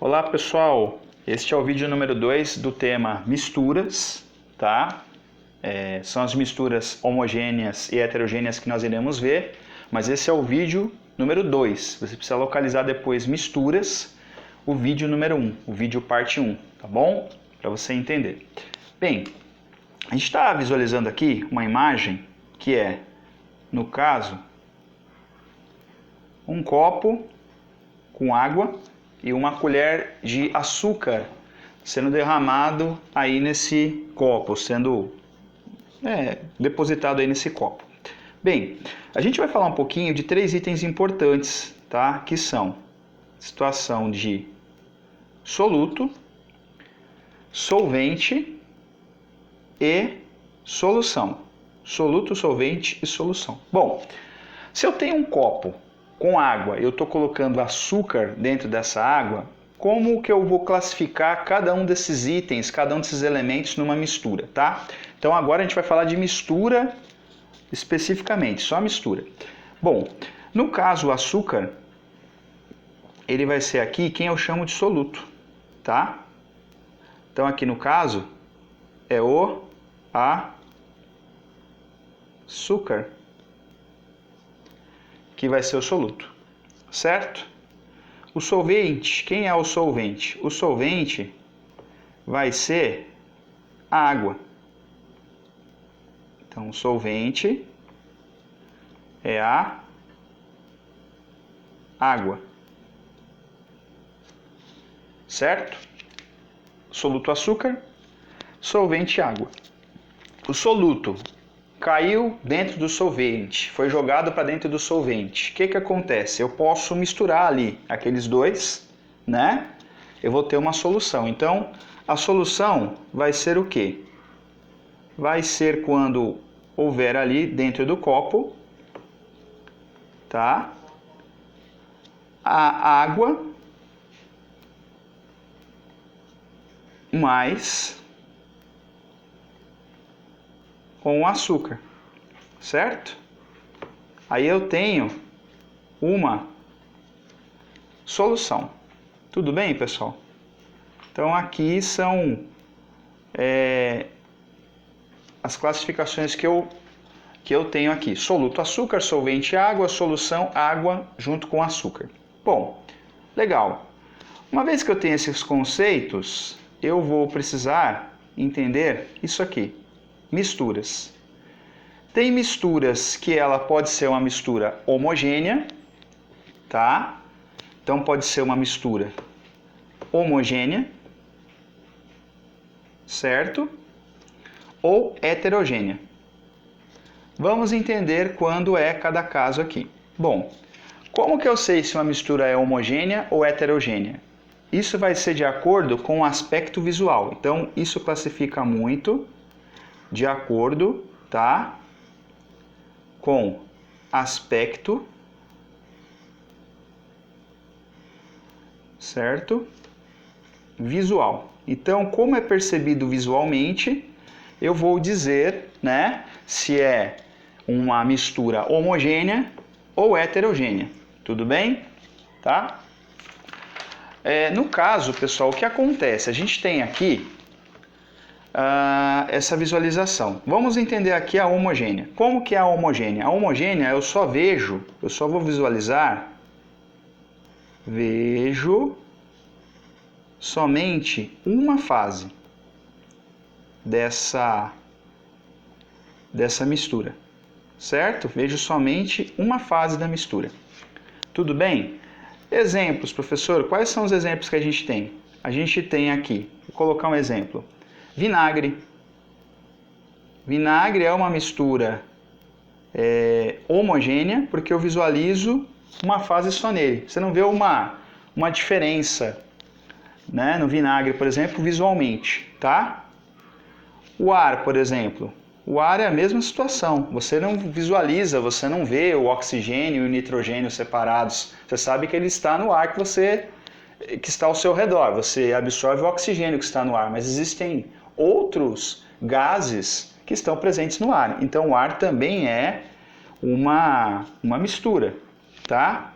Olá pessoal, este é o vídeo número 2 do tema misturas, tá? São as misturas homogêneas e heterogêneas que nós iremos ver, mas esse é o vídeo número 2. Você precisa localizar depois misturas, o vídeo número 1, o vídeo parte 1, tá bom? Para você entender. Bem, a gente está visualizando aqui uma imagem que é, no caso, um copo com água e uma colher de açúcar sendo derramado aí nesse copo, sendo depositado aí nesse copo. Bem, a gente vai falar um pouquinho de 3 itens importantes, tá? Que são situação de soluto, solvente e solução. Soluto, solvente e solução. Bom, se eu tenho um copo com água, eu estou colocando açúcar dentro dessa água, como que eu vou classificar cada um desses itens, cada um desses elementos numa mistura, tá? Então agora a gente vai falar de mistura especificamente, só mistura. Bom, no caso o açúcar, ele vai ser aqui quem eu chamo de soluto, tá? Então aqui no caso é o açúcar, que vai ser o soluto, certo? O solvente, quem é o solvente? O solvente vai ser a água. Então, o solvente é a água, certo? Soluto açúcar, solvente água. O soluto caiu dentro do solvente, foi jogado para dentro do solvente. O que acontece? Eu posso misturar ali aqueles dois, né? Eu vou ter uma solução. Então, a solução vai ser o quê? Vai ser quando houver ali dentro do copo, tá? A água mais com o açúcar, certo? Aí eu tenho uma solução. Tudo bem, pessoal? Então aqui são as classificações que eu tenho aqui. Soluto açúcar, solvente água, solução água junto com açúcar. Bom, legal. Uma vez que eu tenho esses conceitos, eu vou precisar entender isso aqui. Misturas. Tem misturas que ela pode ser uma mistura homogênea, tá? Então pode ser uma mistura homogênea, certo? Ou heterogênea. Vamos entender quando é cada caso aqui. Bom, como que eu sei se uma mistura é homogênea ou heterogênea? Isso vai ser de acordo com o aspecto visual. Então isso classifica muito de acordo, tá? Com aspecto, certo? Visual. Então, como é percebido visualmente, eu vou dizer, né, se é uma mistura homogênea ou heterogênea. Tudo bem? Tá? No caso, pessoal, o que acontece? A gente tem aqui essa visualização. Vamos entender aqui a homogênea. Como que é a homogênea? A homogênea eu só vou visualizar, vejo somente uma fase dessa mistura, certo? Vejo somente uma fase da mistura. Tudo bem? Exemplos, professor, quais são os exemplos que a gente tem? A gente tem aqui, vou colocar um exemplo. Vinagre. Vinagre é uma mistura homogênea, porque eu visualizo uma fase só nele. Você não vê uma diferença, né, no vinagre, por exemplo, visualmente, tá? O ar, por exemplo. O ar é a mesma situação. Você não visualiza, você não vê o oxigênio e o nitrogênio separados. Você sabe que ele está no ar que está ao seu redor. Você absorve o oxigênio que está no ar, mas existem outros gases que estão presentes no ar. Então o ar também é uma mistura, tá?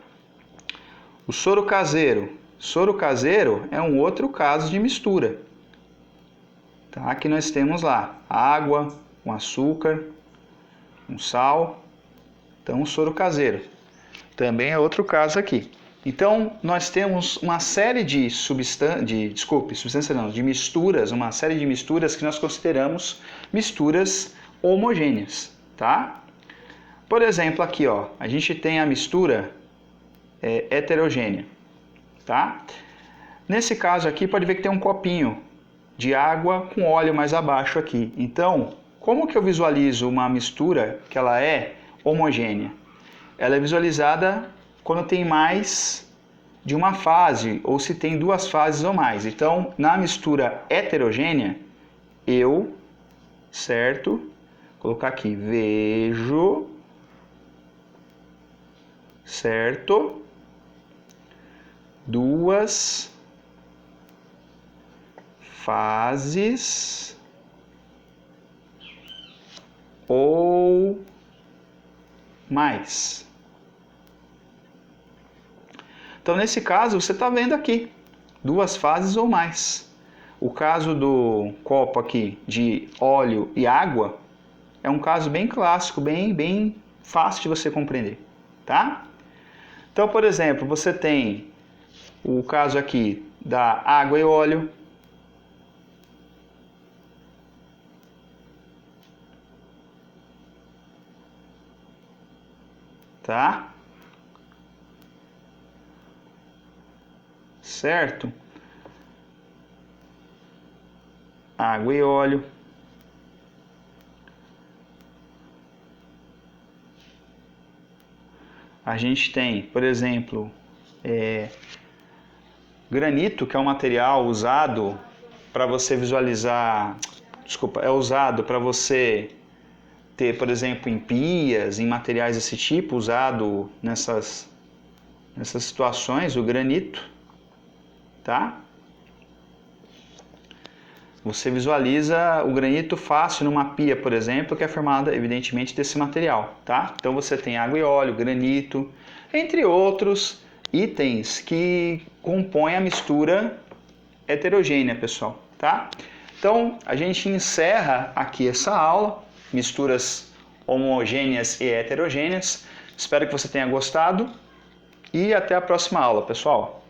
O soro caseiro Soro caseiro é um outro caso de mistura. Tá? Aqui nós temos lá água com açúcar, com sal. Então, o soro caseiro também é outro caso aqui. Então, nós temos uma série de misturas, uma série de misturas que nós consideramos misturas homogêneas, tá? Por exemplo, aqui, ó, a gente tem a mistura heterogênea, tá? Nesse caso aqui, pode ver que tem um copinho de água com óleo mais abaixo aqui. Então, como que eu visualizo uma mistura que ela é homogênea? Ela é visualizada quando tem mais de uma fase, ou se tem duas fases ou mais. Então, na mistura heterogênea, eu, certo? Vou colocar aqui, vejo, certo? Duas fases ou mais. Então, nesse caso, você está vendo aqui, duas fases ou mais. O caso do copo aqui de óleo e água é um caso bem clássico, bem fácil de você compreender, tá? Então, por exemplo, você tem o caso aqui da água e óleo. Tá? Certo? Água e óleo. A gente tem, por exemplo, granito, que é um material usado para você visualizar, é usado para você ter, por exemplo, em pias, em materiais desse tipo, usado nessas situações, o granito, tá? Você visualiza o granito fácil numa pia, por exemplo, que é formada, evidentemente, desse material, tá? Então você tem água e óleo, granito, entre outros itens que compõem a mistura heterogênea, pessoal, tá? Então, a gente encerra aqui essa aula, misturas homogêneas e heterogêneas. Espero que você tenha gostado e até a próxima aula, pessoal.